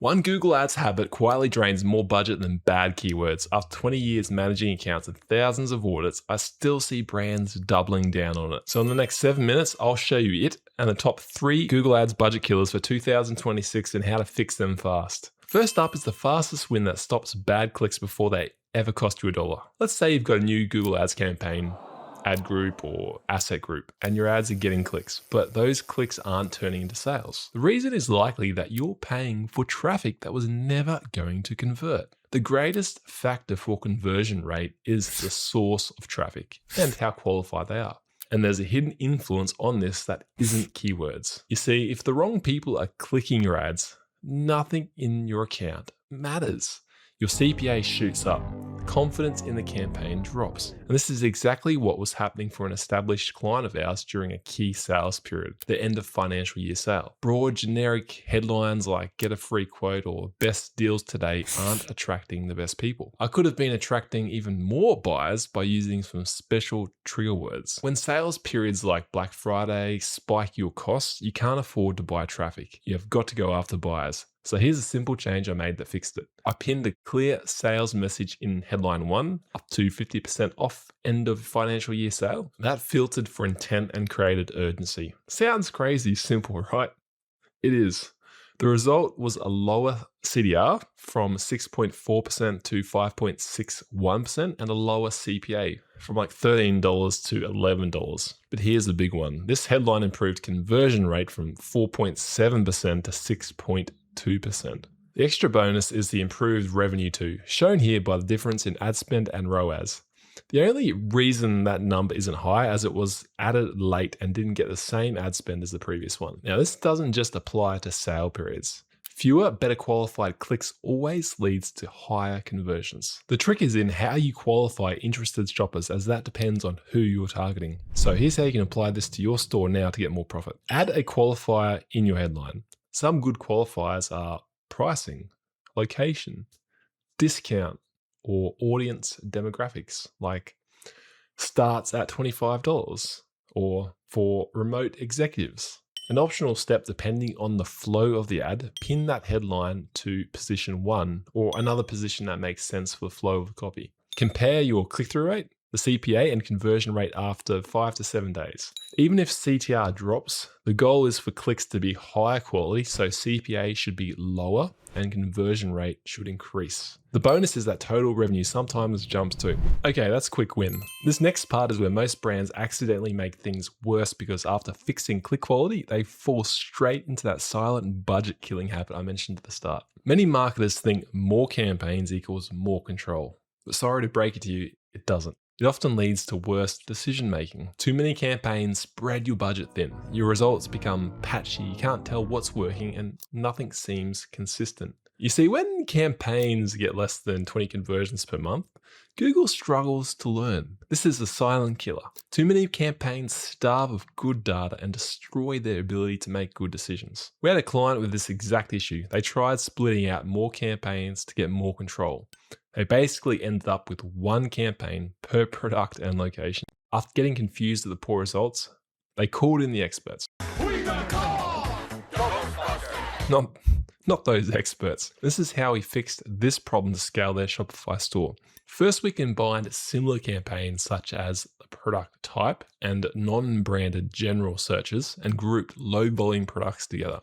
One Google Ads habit quietly drains more budget than bad keywords. After 20 years managing accounts and thousands of audits, I still see brands doubling down on it. So in the next 7 minutes, I'll show you it and the top 3 Google Ads budget killers for 2026 and how to fix them fast. First up is the fastest win that stops bad clicks before they ever cost you $1. Let's say you've got a new Google Ads campaign, ad group or asset group, and your ads are getting clicks, but those clicks aren't turning into sales. The reason is likely that you're paying for traffic that was never going to convert. The greatest factor for conversion rate is the source of traffic and how qualified they are. And there's a hidden influence on this that isn't keywords. You see, if the wrong people are clicking your ads, nothing in your account matters. Your CPA shoots up, confidence in the campaign drops. And this is exactly what was happening for an established client of ours during a key sales period, the end of financial year sale. Broad generic headlines like get a free quote or best deals today aren't attracting the best people. I could have been attracting even more buyers by using some special trigger words. When sales periods like Black Friday spike your costs, you can't afford to buy traffic. You've got to go after buyers. So here's a simple change I made that fixed it. I pinned a clear sales message in headline 1, up to 50% off end of financial year sale. That filtered for intent and created urgency. Sounds crazy simple, right? It is. The result was a lower CDR from 6.4% to 5.61% and a lower CPA from like $13 to $11. But here's the big one. This headline improved conversion rate from 4.7% to 6.2%. The extra bonus is the improved revenue too, shown here by the difference in ad spend and ROAS. The only reason that number isn't high as it was added late and didn't get the same ad spend as the previous one. Now this doesn't just apply to sale periods. Fewer, better qualified clicks always leads to higher conversions. The trick is in how you qualify interested shoppers, as that depends on who you're targeting. So here's how you can apply this to your store now to get more profit. Add a qualifier in your headline. Some good qualifiers are pricing, location, discount, or audience demographics, like starts at $25 or for remote executives. An optional step depending on the flow of the ad, pin that headline to position 1 or another position that makes sense for the flow of the copy. Compare your click-through rate, the CPA, and conversion rate after 5 to 7 days. Even if CTR drops, the goal is for clicks to be higher quality, so CPA should be lower and conversion rate should increase. The bonus is that total revenue sometimes jumps too. Okay, that's a quick win. This next part is where most brands accidentally make things worse because after fixing click quality, they fall straight into that silent budget killing habit I mentioned at the start. Many marketers think more campaigns equals more control. But sorry to break it to you, it doesn't. It often leads to worse decision making. Too many campaigns spread your budget thin. Your results become patchy, you can't tell what's working, and nothing seems consistent. You see, when campaigns get less than 20 conversions per month, Google struggles to learn. This is a silent killer. Too many campaigns starve of good data and destroy their ability to make good decisions. We had a client with this exact issue. They tried splitting out more campaigns to get more control. They basically ended up with one campaign per product and location. After getting confused at the poor results, they called in the experts. Not those experts. This is how we fixed this problem to scale their Shopify store. First, we combined similar campaigns such as the product type and non-branded general searches and grouped low volume products together.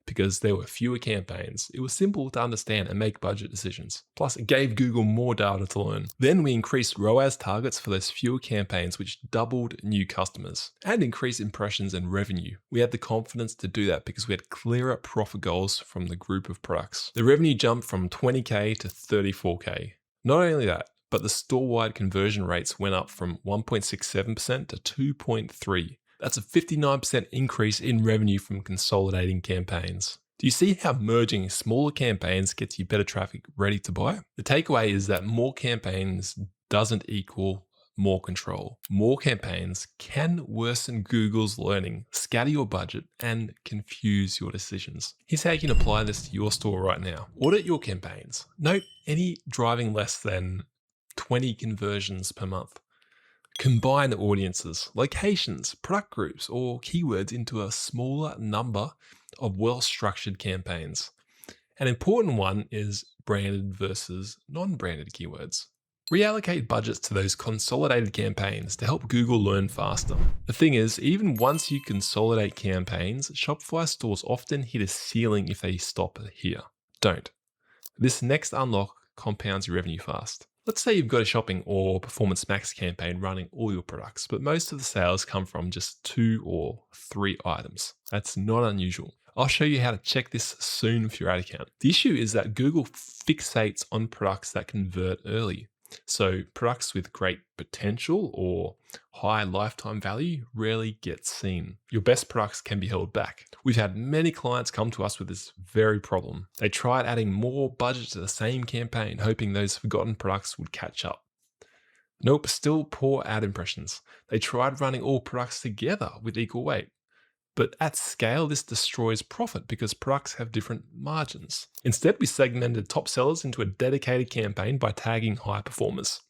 Because there were fewer campaigns, it was simple to understand and make budget decisions. Plus, it gave Google more data to learn. Then we increased ROAS targets for those fewer campaigns, which doubled new customers and increased impressions and revenue. We had the confidence to do that because we had clearer profit goals from the group of products. The revenue jumped from 20K to 34K. Not only that, but the store-wide conversion rates went up from 1.67% to 2.3%. That's a 59% increase in revenue from consolidating campaigns. Do you see how merging smaller campaigns gets you better traffic ready to buy? The takeaway is that more campaigns doesn't equal more control. More campaigns can worsen Google's learning, scatter your budget, and confuse your decisions. Here's how you can apply this to your store right now. Audit your campaigns. Note any driving less than 20 conversions per month. Combine audiences, locations, product groups, or keywords into a smaller number of well-structured campaigns. An important one is branded versus non-branded keywords. Reallocate budgets to those consolidated campaigns to help Google learn faster. The thing is, even once you consolidate campaigns, Shopify stores often hit a ceiling if they stop here. Don't. This next unlock compounds your revenue fast. Let's say you've got a shopping or performance max campaign running all your products, but most of the sales come from just 2 or 3 items. That's not unusual. I'll show you how to check this soon with your ad account. The issue is that Google fixates on products that convert early. So products with great potential or high lifetime value rarely get seen. Your best products can be held back. We've had many clients come to us with this very problem. They tried adding more budget to the same campaign, hoping those forgotten products would catch up. Nope, still poor ad impressions. They tried running all products together with equal weight. But at scale, this destroys profit because products have different margins. Instead, we segmented top sellers into a dedicated campaign by tagging high performers.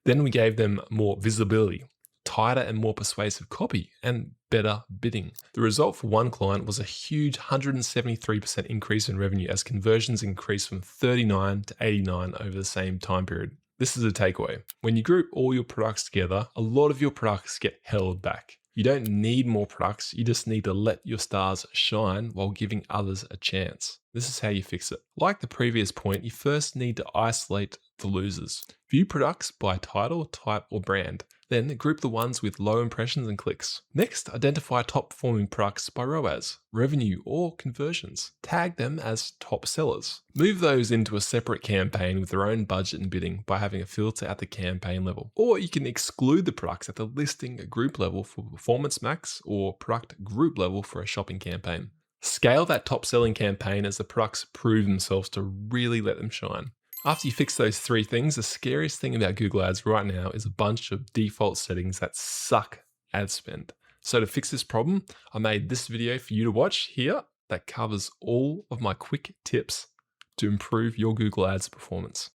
Then we gave them more visibility, tighter and more persuasive copy, and better bidding. The result for one client was a huge 173% increase in revenue as conversions increased from 39 to 89 over the same time period. This is a takeaway. When you group all your products together, a lot of your products get held back. You don't need more products, you just need to let your stars shine while giving others a chance. This is how you fix it. Like the previous point, you first need to isolate the losers. View products by title, type, or brand. Then group the ones with low impressions and clicks. Next, identify top performing products by ROAS, revenue, or conversions. Tag them as top sellers. Move those into a separate campaign with their own budget and bidding by having a filter at the campaign level. Or you can exclude the products at the listing group level for Performance Max or product group level for a shopping campaign. Scale that top selling campaign as the products prove themselves to really let them shine. After you fix those 3 things, the scariest thing about Google Ads right now is a bunch of default settings that suck ad spend. So to fix this problem, I made this video for you to watch here that covers all of my quick tips to improve your Google Ads performance.